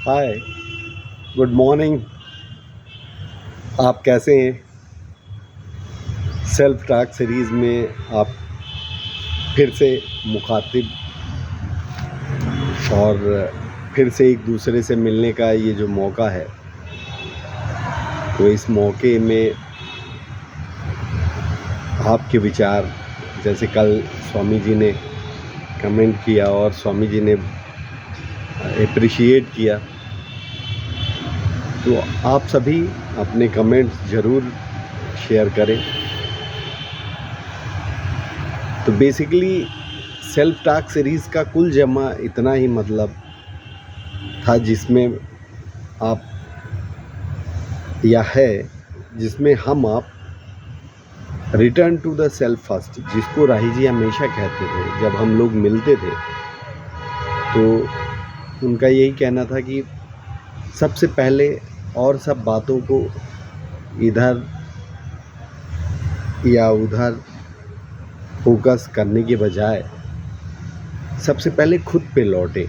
हाय, good morning. आप कैसे हैं? सेल्फ टॉक सीरीज़ में आप फिर से मुखातिब और फिर से एक दूसरे से मिलने का ये जो मौका है, तो इस मौके में आपके विचार, जैसे कल स्वामी जी ने कमेंट किया और स्वामी जी ने एप्रिशिएट किया, तो आप सभी अपने कमेंट्स ज़रूर शेयर करें। तो बेसिकली सेल्फ टॉक सीरीज़ का कुल जमा इतना ही मतलब था, जिसमें आप या है जिसमें हम आप return to the self first, जिसको राही जी हमेशा कहते थे जब हम लोग मिलते थे। तो उनका यही कहना था कि सबसे पहले और सब बातों को इधर या उधर फोकस करने के बजाय सबसे पहले खुद पे लौटे,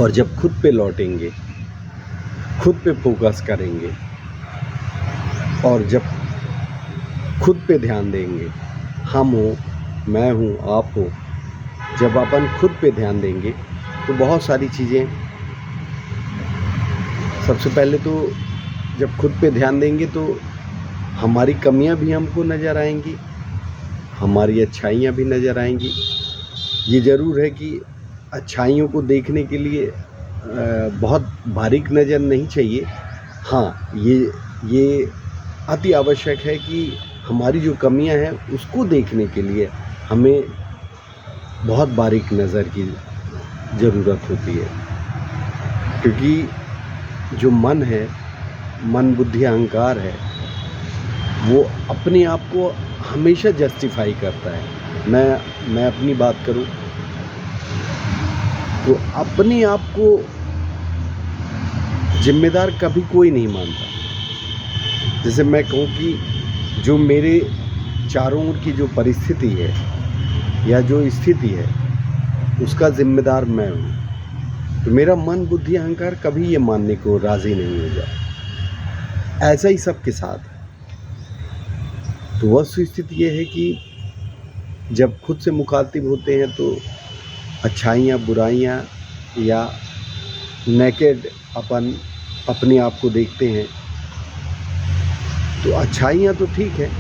और जब खुद पे लौटेंगे, खुद पे फोकस करेंगे और जब खुद पे ध्यान देंगे, हम हो, मैं हूँ, आप हो, जब अपन खुद पे ध्यान देंगे तो बहुत सारी चीज़ें, सबसे पहले तो जब खुद पे ध्यान देंगे तो हमारी कमियां भी हमको नज़र आएंगी, हमारी अच्छाइयाँ भी नज़र आएंगी। ये ज़रूर है कि अच्छाइयों को देखने के लिए बहुत बारीक नज़र नहीं चाहिए। हाँ, ये अति आवश्यक है कि हमारी जो कमियां हैं उसको देखने के लिए हमें बहुत बारीक नज़र की ज़रूरत होती है, क्योंकि जो मन है, मन बुद्धि अहंकार है, वो अपने आप को हमेशा जस्टिफाई करता है। मैं अपनी बात करूं तो अपने आप को जिम्मेदार कभी कोई नहीं मानता। जैसे मैं कहूं कि जो मेरे चारों ओर की जो परिस्थिति है या जो स्थिति है, उसका जिम्मेदार मैं हूं। तो मेरा मन बुद्धि अहंकार कभी ये मानने को राज़ी नहीं होगा। ऐसा ही सबके साथ है। तो वस्तु स्थिति ये है कि जब खुद से मुखातिब होते हैं तो अच्छाइयाँ, बुराइयाँ या नेकेड अपन अपने आप को देखते हैं, तो अच्छाइयाँ तो ठीक है,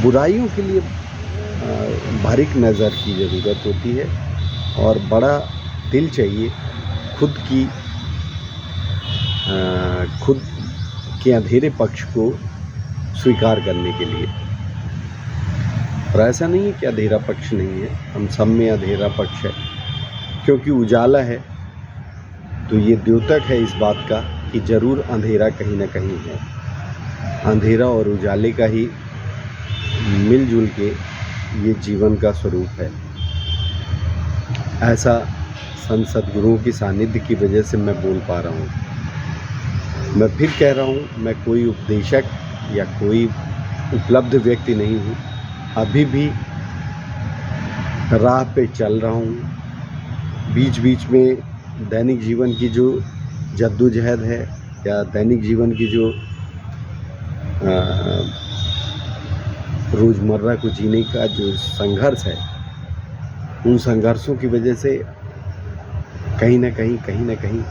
बुराइयों के लिए बारीक नज़र की ज़रूरत होती है और बड़ा दिल चाहिए खुद के अंधेरे पक्ष को स्वीकार करने के लिए। और ऐसा नहीं है कि अंधेरा पक्ष नहीं है, हम सब में अंधेरा पक्ष है, क्योंकि उजाला है तो ये द्योतक है इस बात का कि ज़रूर अंधेरा कहीं ना कहीं है। अंधेरा और उजाले का ही मिलजुल के ये जीवन का स्वरूप है। ऐसा संत सद्गुरुओं की सानिध्य की वजह से मैं बोल पा रहा हूँ। मैं फिर कह रहा हूँ, मैं कोई उपदेशक या कोई उपलब्ध व्यक्ति नहीं हूँ। अभी भी राह पे चल रहा हूँ। बीच बीच में दैनिक जीवन की जो जद्दोजहद है या दैनिक जीवन की जो रोज़मर्रा को जीने का जो संघर्ष है, उन संघर्षों की वजह से कहीं ना कहीं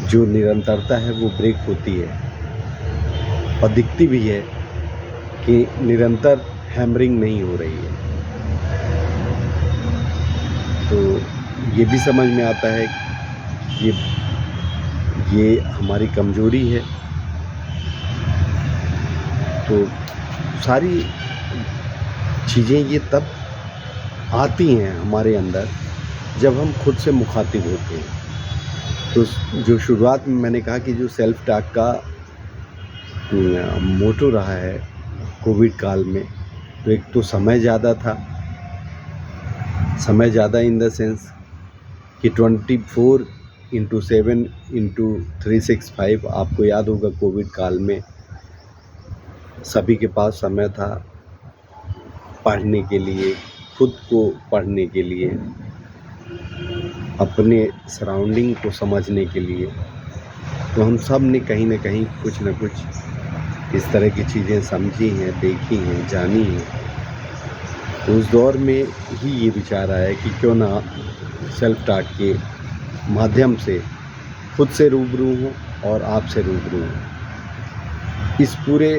जो निरंतरता है वो ब्रेक होती है, और दिखती भी है कि निरंतर हैमरिंग नहीं हो रही है। तो ये भी समझ में आता है कि ये हमारी कमजोरी है। तो सारी चीज़ें ये तब आती हैं हमारे अंदर जब हम खुद से मुखातिब होते हैं। तो जो शुरुआत में मैंने कहा कि जो सेल्फ टॉक का मोटो रहा है कोविड काल में, तो एक तो समय ज़्यादा था, समय ज़्यादा इन द सेंस कि 24/7/365। आपको याद होगा कोविड काल में सभी के पास समय था पढ़ने के लिए, खुद को पढ़ने के लिए, अपने सराउंडिंग को समझने के लिए, तो हम सब ने कहीं न कहीं कुछ न कुछ इस तरह की चीज़ें समझी हैं, देखी हैं, जानी हैं। तो उस दौर में ही ये विचार आया कि क्यों ना सेल्फ टॉक के माध्यम से खुद से रूबरू हूँ और आपसे रूबरू हूँ। इस पूरे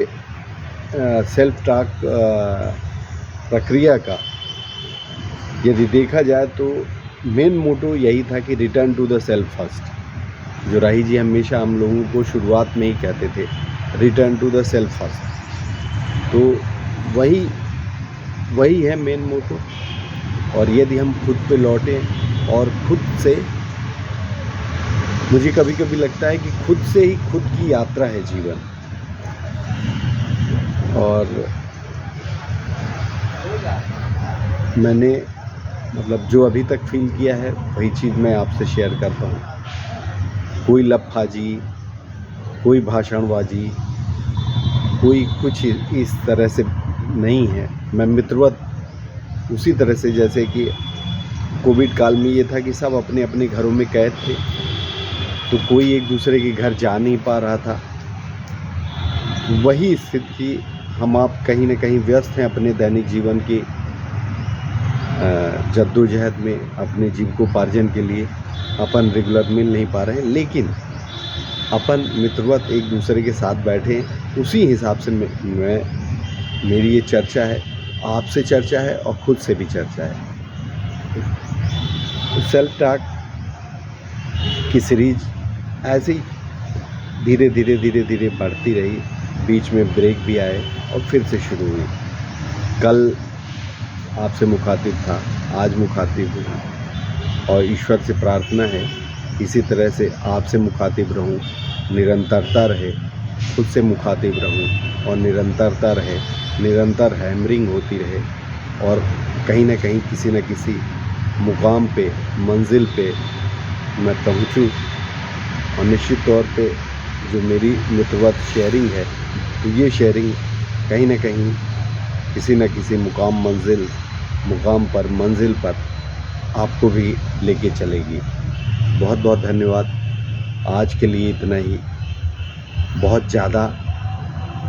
सेल्फ टॉक प्रक्रिया का यदि देखा जाए तो मेन मोटो यही था कि return to the self first, जो राही जी हमेशा हम लोगों को शुरुआत में ही कहते थे, return to the self first. तो वही है मेन मोटो। और यदि हम खुद पे लौटें और खुद से, मुझे कभी कभी लगता है कि खुद से ही खुद की यात्रा है जीवन। और मैंने मतलब जो अभी तक फील किया है वही चीज़ मैं आपसे शेयर करता हूँ। कोई लफाजी, कोई भाषणबाजी, कोई कुछ इस तरह से नहीं है। मैं मित्रवत उसी तरह से, जैसे कि कोविड काल में ये था कि सब अपने अपने घरों में कैद थे, तो कोई एक दूसरे के घर जा नहीं पा रहा था। वही स्थिति हम आप कहीं न कहीं व्यस्त हैं अपने दैनिक जीवन की जद्दोजहद में, अपने जीविकोपार्जन के लिए अपन रेगुलर मिल नहीं पा रहे हैं, लेकिन अपन मित्रवत एक दूसरे के साथ बैठे हैं। उसी हिसाब से मेरी ये चर्चा है, आपसे चर्चा है और खुद से भी चर्चा है। सेल्फ टॉक की सीरीज ऐसे ही धीरे धीरे बढ़ती रही, बीच में ब्रेक भी आए और फिर से शुरू हुई। कल आपसे मुखातिब था, आज मुखातिब हूँ और ईश्वर से प्रार्थना है इसी तरह से आपसे मुखातिब रहूँ, निरंतरता रहे, खुद से मुखातिब रहूँ और निरंतरता रहे, निरंतर हैमरिंग होती रहे और कहीं ना कहीं किसी न किसी मुकाम पे, मंजिल पे मैं पहुँचूँ। और निश्चित तौर पे जो मेरी मित्रवत शेयरिंग है, तो ये शेयरिंग कहीं ना कहीं किसी न किसी मुकाम पर, मंजिल पर आपको भी लेके चलेगी। बहुत बहुत धन्यवाद। आज के लिए इतना ही। बहुत ज़्यादा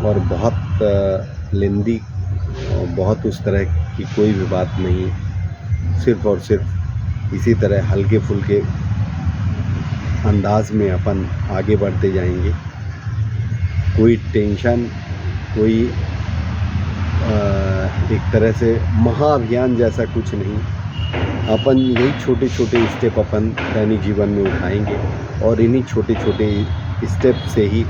और बहुत लेंदी और बहुत उस तरह की कोई भी बात नहीं, सिर्फ़ और सिर्फ इसी तरह हल्के फुल्के अंदाज में अपन आगे बढ़ते जाएंगे। कोई टेंशन, कोई एक तरह से महाअभियान जैसा कुछ नहीं। अपन यही छोटे छोटे स्टेप अपन दैनिक जीवन में उठाएंगे और इन्हीं छोटे छोटे स्टेप से ही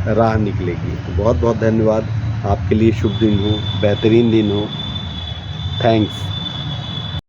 राह निकलेगी। तो बहुत बहुत धन्यवाद। आपके लिए शुभ दिन हो, बेहतरीन दिन हो। थैंक्स।